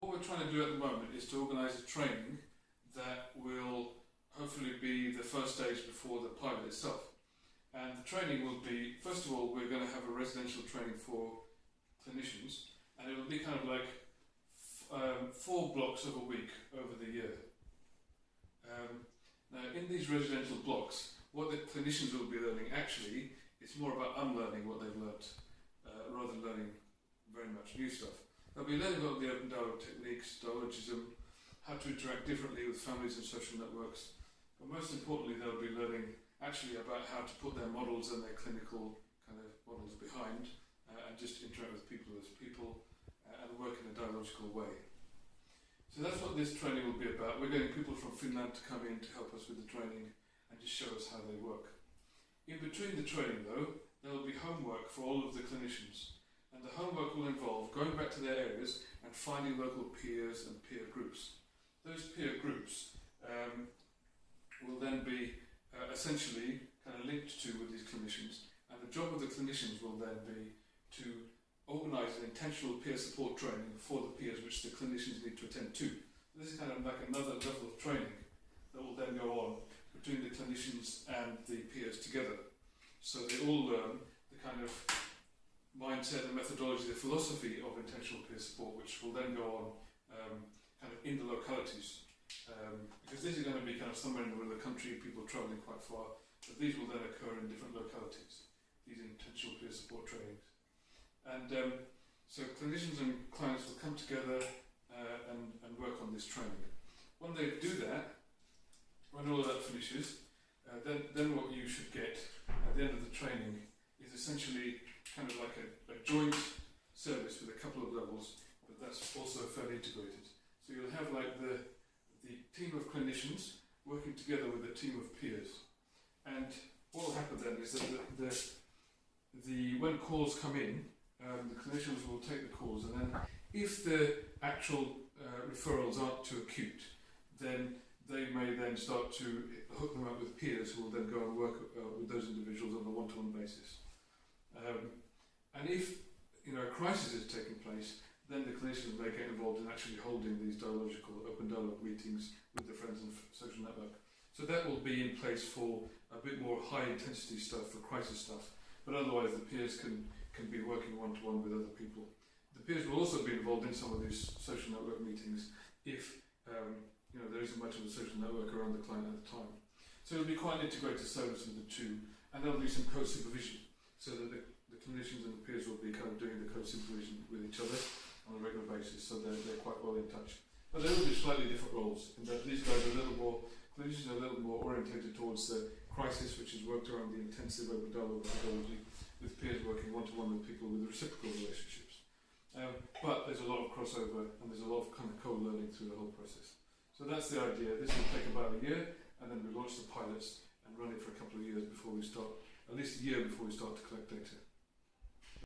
What we're trying to do at the moment is to organise a training that will hopefully be the first stage before the pilot itself. And the training will be, first of all, we're going to have a residential training for clinicians, and it will be kind of like 4 blocks of a week over the year. Now, in these residential blocks, what the clinicians will be learning actually is more about unlearning what they've learnt, rather than learning very much new stuff. They'll be learning about the open dialogue techniques, dialogism, how to interact differently with families and social networks, but most importantly, they'll be learning actually about how to put their models and their clinical kind of models behind and just interact with people as people and work in a dialogical way. So that's what this training will be about. We're getting people from Finland to come in to help us with the training and just show us how they work. In between the training though, there will be homework for all of the clinicians, and the homework will involve going back to their areas and finding local peers and peer groups. Those peer groups will then be essentially kind of linked to with these clinicians, and the job of the clinicians will then be to organise an intentional peer support training for the peers which the clinicians need to attend to. This is kind of like another level of training that will then go on between the clinicians and the peers together. So they all learn the kind of mindset, the methodology, the philosophy of intentional peer support, which will then go on kind of in the localities. Because this is going to be kind of somewhere in the middle of the country, people travelling quite far, but these will then occur in different localities, these intentional peer support trainings. And so clinicians and clients will come together and work on this training. When they do that, when all of that finishes, then what you should get at the end of the training is essentially kind of like a joint service with a couple of levels, but that's also fairly integrated. So you'll have like the team of clinicians working together with a team of peers. And what will happen then is that when calls come in, the clinicians will take the calls, and then if the actual referrals aren't too acute, then they may then start to hook them up with peers who will then go and work with those individuals on a one-to-one basis. And if a crisis is taking place, then the clinicians may get involved in actually holding these dialogical open dialogue meetings with the friends and social network. So that will be in place for a bit more high-intensity stuff, for crisis stuff, but otherwise the peers can be working one-to-one with other people. The peers will also be involved in some of these social network meetings if there isn't much of a social network around the client at the time. So it'll be quite an integrated service with the two, and there'll be some co-supervision, so that the clinicians and the peers will be kind of doing the co-supervision with each other on a regular basis, so they're quite well in touch. But they will be slightly different roles, in that these guys are a little more, clinicians are a little more orientated towards the crisis, which is worked around the intensive open dialogue methodology, with peers working one-to-one with people with reciprocal relationships. But there's a lot of crossover, and there's a lot of kind of co-learning through the whole process. So that's the idea. This will take about a year, and then we launch the pilots and run it for a couple of years before we start, at least a year before we start to collect data.